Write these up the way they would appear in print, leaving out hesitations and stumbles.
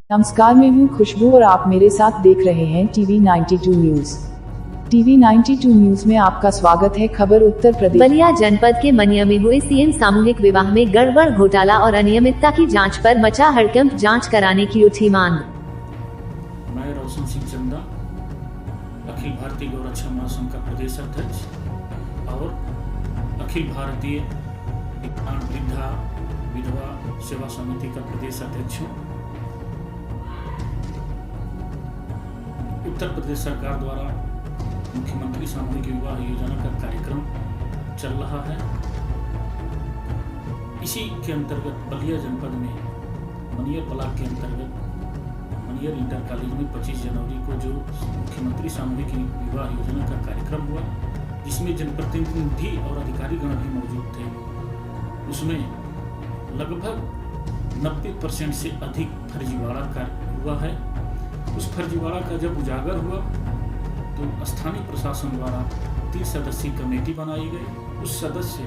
नमस्कार, मैं हूं खुशबू और आप मेरे साथ देख रहे हैं टीवी 92 न्यूज। टीवी 92 न्यूज में आपका स्वागत है। खबर उत्तर प्रदेश बलिया जनपद के मनिया में हुए सीएम सामूहिक विवाह में गड़बड़, घोटाला और अनियमितता की जांच पर मचा हड़कंप। जांच कराने की उठी मांग। मैं रोशन सिंह चंदा, अखिल भारतीय गौरक्षा महासंघ का प्रदेश अध्यक्ष और अखिल भारतीय वृद्धा विधवा सेवा समिति का प्रदेश अध्यक्ष हूँ। उत्तर प्रदेश सरकार द्वारा मुख्यमंत्री सामूहिक विवाह योजना का कार्यक्रम चल रहा है। इसी के अंतर्गत बलिया जनपद में मनियर ब्लॉक के अंतर्गत मनियर इंटर कॉलेज में 25 जनवरी को जो मुख्यमंत्री सामूहिक विवाह योजना का कार्यक्रम हुआ, जिसमें जनप्रतिनिधि और अधिकारीगण भी मौजूद थे, उसमें लगभग 90% से अधिक फर्जीवाड़ा कार्य हुआ है। उस फर्जीवाड़ा का जब उजागर हुआ तो स्थानीय प्रशासन द्वारा 3 सदस्यीय कमेटी बनाई गई। उस सदस्य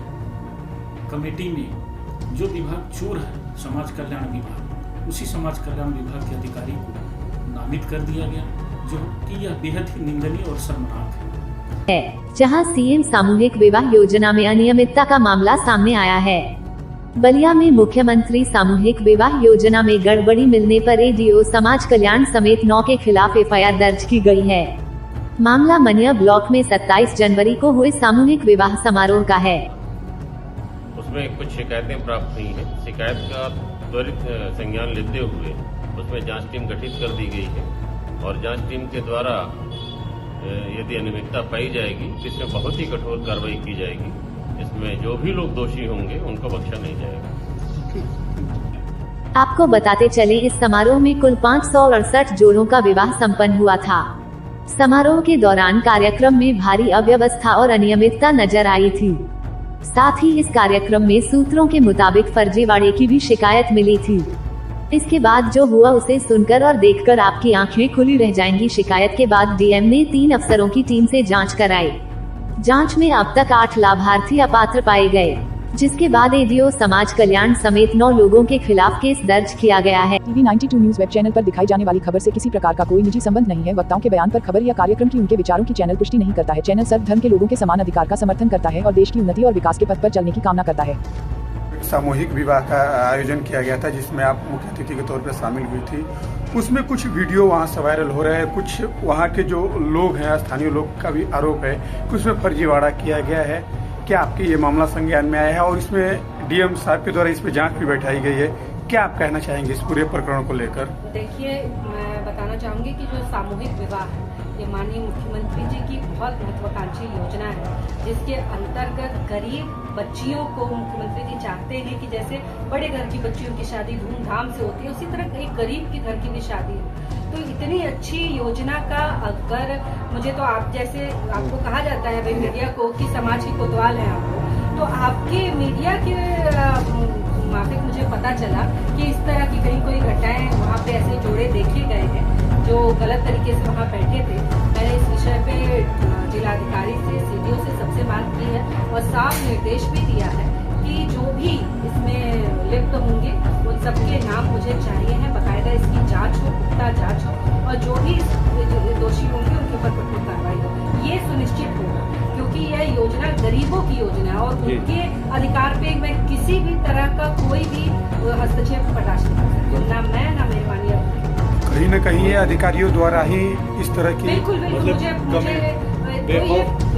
कमेटी में जो विभाग चोर है, समाज कल्याण विभाग, उसी समाज कल्याण विभाग के अधिकारी को नामित कर दिया गया, जो कि यह बेहद ही निंदनीय और शर्मनाक है। जहां सीएम सामूहिक विवाह योजना में अनियमितता का मामला सामने आया है। बलिया में मुख्यमंत्री सामूहिक विवाह योजना में गड़बड़ी मिलने पर एडीओ समाज कल्याण समेत 9 के खिलाफ एफआईआर दर्ज की गई है। मामला मनिया ब्लॉक में 27 जनवरी को हुए सामूहिक विवाह समारोह का है। उसमें कुछ शिकायतें प्राप्त हुई हैं। शिकायत का त्वरित संज्ञान लेते हुए उसमें जांच टीम गठित कर दी गई है और जांच टीम के द्वारा यदि अनियमितता पाई जाएगी तो इसमें बहुत ही कठोर कार्रवाई की जाएगी। इसमें जो भी लोग दोषी होंगे उनको बख्शा नहीं जाएगा। आपको बताते चले, इस समारोह में कुल 568 जोड़ों का विवाह संपन्न हुआ था। समारोह के दौरान कार्यक्रम में भारी अव्यवस्था और अनियमितता नजर आई थी। साथ ही इस कार्यक्रम में सूत्रों के मुताबिक फर्जीवाड़े की भी शिकायत मिली थी। इसके बाद जो हुआ उसे सुनकर और देखकर आपकी आंखें खुली रह जाएंगी। शिकायत के बाद डीएम ने 3 अफसरों की टीम से जांच कराई। जांच में अब तक 8 लाभार्थी अपात्र पाए गए, जिसके बाद एडीओ समाज कल्याण समेत 9 लोगों के खिलाफ केस दर्ज किया गया है। टीवी 92 न्यूज वेब चैनल पर दिखाई जाने वाली खबर से किसी प्रकार का कोई निजी संबंध नहीं है। वक्ताओं के बयान पर खबर या कार्यक्रम की उनके विचारों की चैनल पुष्टि नहीं करता है। चैनल सर्व धर्म के लोगों के समान अधिकार का समर्थन करता है और देश की उन्नति और विकास के पथ पर चलने की कामना करता है। सामूहिक विवाह का आयोजन किया गया था, जिसमें आप मुख्य अतिथि के तौर पर शामिल हुई थी। उसमें कुछ वीडियो वहाँ से वायरल हो रहे हैं। कुछ वहाँ के जो लोग हैं, स्थानीय लोग का भी आरोप है कि उसमें फर्जीवाड़ा किया गया है। क्या आपके ये मामला संज्ञान में आया है और इसमें डीएम साहब के द्वारा इस पर जांच भी बैठाई गई है? क्या आप कहना चाहेंगे इस पूरे प्रकरण को लेकर? देखिए, मैं बताना चाहूँगी कि जो सामूहिक विवाह है, ये माननीय मुख्यमंत्री जी की बहुत महत्वाकांक्षी योजना है, जिसके अंतर्गत गरीब बच्चियों को मुख्यमंत्री जी चाहते हैं कि जैसे बड़े घर की बच्चियों की शादी धूमधाम से होती है, उसी तरह एक गरीब के घर की भी शादी हो। तो इतनी अच्छी योजना का अगर मुझे तो आप जैसे आपको कहा जाता है भाई मीडिया को कि समाज की कोतवाल है आपको, तो आपके मीडिया के माफिक मुझे पता चला कि इस तरह की कहीं कोई घटनाएं वहाँ पे ऐसे जोड़े देखे गए हैं जो गलत तरीके से वहाँ बैठे थे। मैंने इस विषय पे जिलाधिकारी से, सीडीओ से सबसे बात की है और साफ निर्देश भी दिया है कि जो भी इसमें लिप्त होंगे उन सबके नाम मुझे चाहिए हैं। बाकायदा इसकी जांच हो, पुख्ता जांच हो और जो भी दोषी होंगे उनके ऊपर कठोर कार्रवाई हो। ये सुनिश्चित होगा क्योंकि यह योजना गरीबों की योजना है और उनके अधिकार पे मैं किसी भी तरह का कोई भी हस्तक्षेप बर्दाश्त नहीं कर सकती, ना मैं ना मेरे माननीय। कहीं न कहीं ये अधिकारियों द्वारा ही इस तरह की बिल्कुल मुझे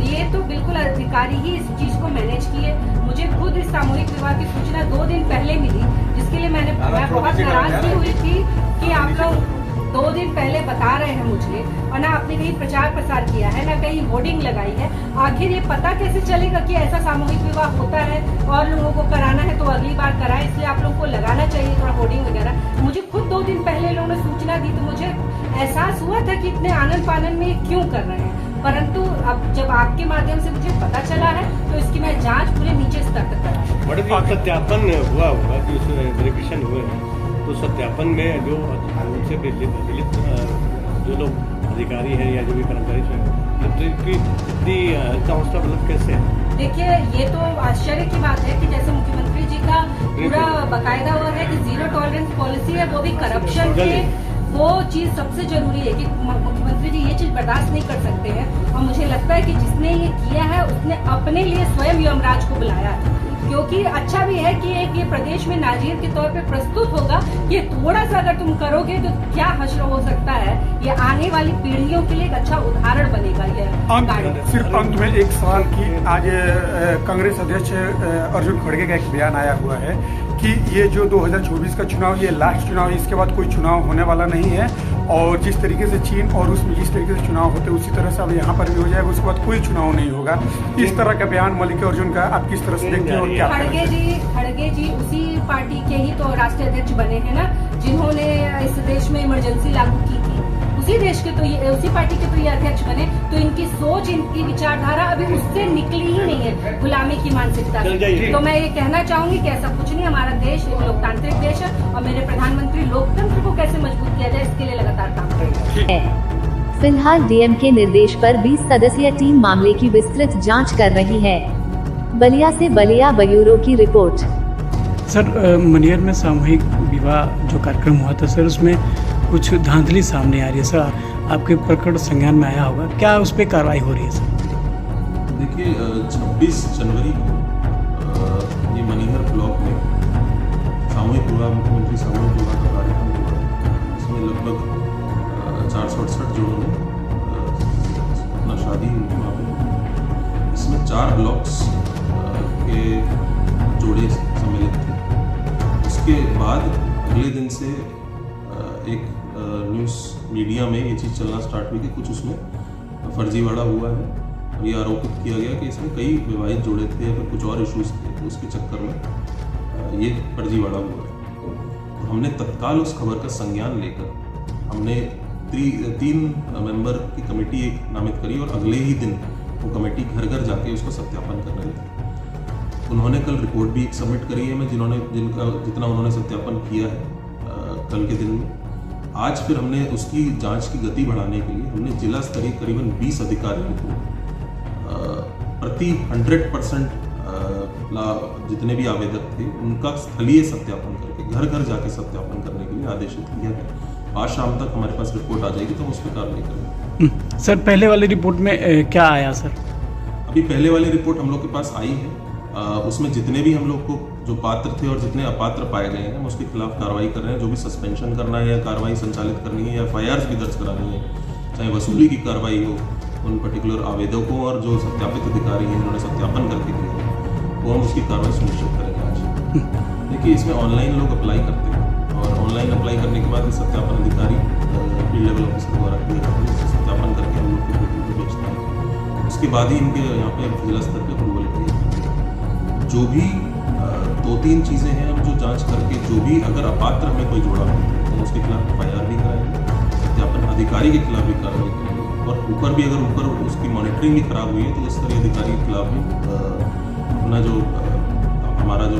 ये तो बिल्कुल अधिकारी ही इस चीज को मैनेज किए। मुझे खुद इस सामूहिक विवाह की सूचना 2 दिन पहले मिली, जिसके लिए मैं बहुत नाराज हुई थी कि आप लोग 2 दिन पहले बता रहे हैं मुझे और ना आपने कहीं प्रचार प्रसार किया है, ना कहीं होर्डिंग लगाई है। आखिर ये पता कैसे चलेगा कि ऐसा सामूहिक विवाह होता है और लोगों को कराना है तो अगली बार कराएं। इसलिए आप लोगों को लगाना चाहिए थोड़ा होर्डिंग वगैरह। मुझे खुद 2 दिन पहले लोगों ने सूचना दी तो मुझे एहसास हुआ था कि इतने आनंद पानन में क्यों कर रहे हैं, परंतु अब जब आपके माध्यम से मुझे पता चला है तो इसकी मैं जांच पूरे नीचे स्तर तक करा। बड़े सत्यापन हुआ होगा कि वेरिफिकेशन हुए हैं, तो सत्यापन में जो उनसे दलित जो लोग अधिकारी हैं या जो भी कर्मचारी का हौसला मतलब कैसे है? देखिए, ये तो आश्चर्य की बात है कि जैसे मुख्यमंत्री जी का पूरा बाकायदा वो है कि जीरो टॉलरेंस पॉलिसी है, वो भी करप्शन के वो चीज सबसे जरूरी है कि मुख्यमंत्री जी ये चीज बर्दाश्त नहीं कर सकते हैं। और मुझे लगता है कि जिसने ये किया है उसने अपने लिए स्वयं यमराज को बुलाया है, क्योंकि अच्छा भी है कि एक ये प्रदेश में नाजीर के तौर पे प्रस्तुत होगा कि थोड़ा सा अगर तुम करोगे तो क्या हश्र हो सकता है। ये आने वाली पीढ़ियों के लिए एक अच्छा उदाहरण बनेगा। ये सिर्फ अंत में एक सवाल की, आज कांग्रेस अध्यक्ष अर्जुन खड़गे का एक बयान आया हुआ है कि ये जो 2024 का चुनाव ये लास्ट चुनाव है, इसके बाद कोई चुनाव होने वाला नहीं है, और जिस तरीके से चीन और रूस में जिस तरीके से चुनाव होते उसी तरह से अब यहाँ पर भी हो जाएगा, उसके बाद कोई चुनाव नहीं होगा। इस तरह का बयान मल्लिका अर्जुन का आप किस तरह से देखते हैं और क्या? खड़गे जी उसी पार्टी के ही तो राष्ट्रीय अध्यक्ष बने हैं ना, जिन्होंने इस देश में इमरजेंसी लागू की थी। उसी देश के तो ये, उसी पार्टी के तो ये अध्यक्ष बने, तो इनकी सोच, इनकी विचारधारा अभी उससे निकली ही नहीं है, गुलामी की मानसिकता से। तो मैं ये कहना चाहूंगी कि ऐसा कुछ नहीं, हमारा देश एक लोकतांत्रिक देश है और मेरे प्रधानमंत्री लोकतंत्र को कैसे मजबूत किया जाए इसके लिए लगातार काम कर रहे हैं। फिलहाल डीएम के निर्देश पर 20 सदस्यीय टीम मामले की विस्तृत जांच कर रही है। बलिया से बलिया ब्यूरो की रिपोर्ट। सर, मनियर में सामूहिक विवाह जो कार्यक्रम हुआ था सर, उसमें कुछ धांधली सामने आ रही है सर, आपके प्रकट संज्ञान में आया होगा, क्या उस पर कार्रवाई हो रही है सर? देखिए, 26 जनवरी को ये मनिहर ब्लॉक में सामूहिक विवाह, मुख्यमंत्री सामूहिक विवाह का कार्यक्रम हुआ। इसमें लगभग 468 जोड़ों ने अपना शादी उनकी वहाँ पे। इसमें 4 ब्लॉक्स के जोड़े सम्मिलित थे। उसके बाद अगले दिन से एक न्यूज़ मीडिया में ये चीज़ चलना स्टार्ट हुई कि कुछ उसमें फर्जीवाड़ा हुआ है, और ये आरोपित किया गया कि इसमें कई विवाहित जोड़े थे या फिर कुछ और इश्यूज थे, तो उसके चक्कर में ये फर्जीवाड़ा हुआ है। तो हमने तत्काल उस खबर का संज्ञान लेकर हमने 3 मेंबर की कमेटी एक नामित करी, और अगले ही दिन वो कमेटी घर घर जाके उसको सत्यापन करने लगी। उन्होंने कल रिपोर्ट भी एक सबमिट करी है, जितना उन्होंने सत्यापन किया है कल के दिन में। आज फिर हमने उसकी जांच की गति बढ़ाने के लिए हमने जिला स्तरीय करीबन 20 अधिकारियों को प्रति 100% जितने भी आवेदक थे उनका स्थलीय सत्यापन करके घर घर जाके सत्यापन करने के लिए आदेशित किया है। आज शाम तक हमारे पास रिपोर्ट आ जाएगी तो हम उस पर कार्रवाई करेंगे। सर, पहले वाली रिपोर्ट में क्या आया सर? अभी पहले वाली रिपोर्ट हम लोग के पास आई है, उसमें जितने भी हम लोग को जो पात्र थे और जितने अपात्र पाए गए हैं हम उसके खिलाफ कार्रवाई कर रहे हैं। जो भी सस्पेंशन करना है या कार्रवाई संचालित करनी है या FIRs भी दर्ज करानी है, चाहे वसूली की कार्रवाई हो उन पर्टिकुलर आवेदकों और जो सत्यापित अधिकारी हैं जिन्होंने सत्यापन करके दिया है, वो हम उसकी कार्रवाई सुनिश्चित करेंगे आज। देखिए, इसमें ऑनलाइन लोग अप्लाई करते हैं और ऑनलाइन अप्लाई करने के बाद सत्यापन अधिकारी फील्ड लेवल ऑफिसर द्वारा किया जाता है, सत्यापन करके हम लोग के पोर्टल पर भेजते हैं। उसके बाद ही इनके यहाँ पे जिला स्तर पर अप्रूवल किया जाता है। जो भी 2-3 चीज़ें हैं हम जो जांच करके, जो भी अगर अपात्र हमें कोई जोड़ा हो तो उसके खिलाफ FIR भी कराएंगे, सत्यापन अधिकारी के खिलाफ भी कार्रवाई करेंगे, और ऊपर भी अगर ऊपर उसकी मॉनिटरिंग भी खराब हुई है तो उस स्तरीय अधिकारी के खिलाफ भी अपना जो हमारा जो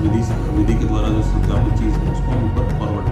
विधि के द्वारा जो सत्यापित चीज़ है उसको हम ऊपर फॉरवर्ड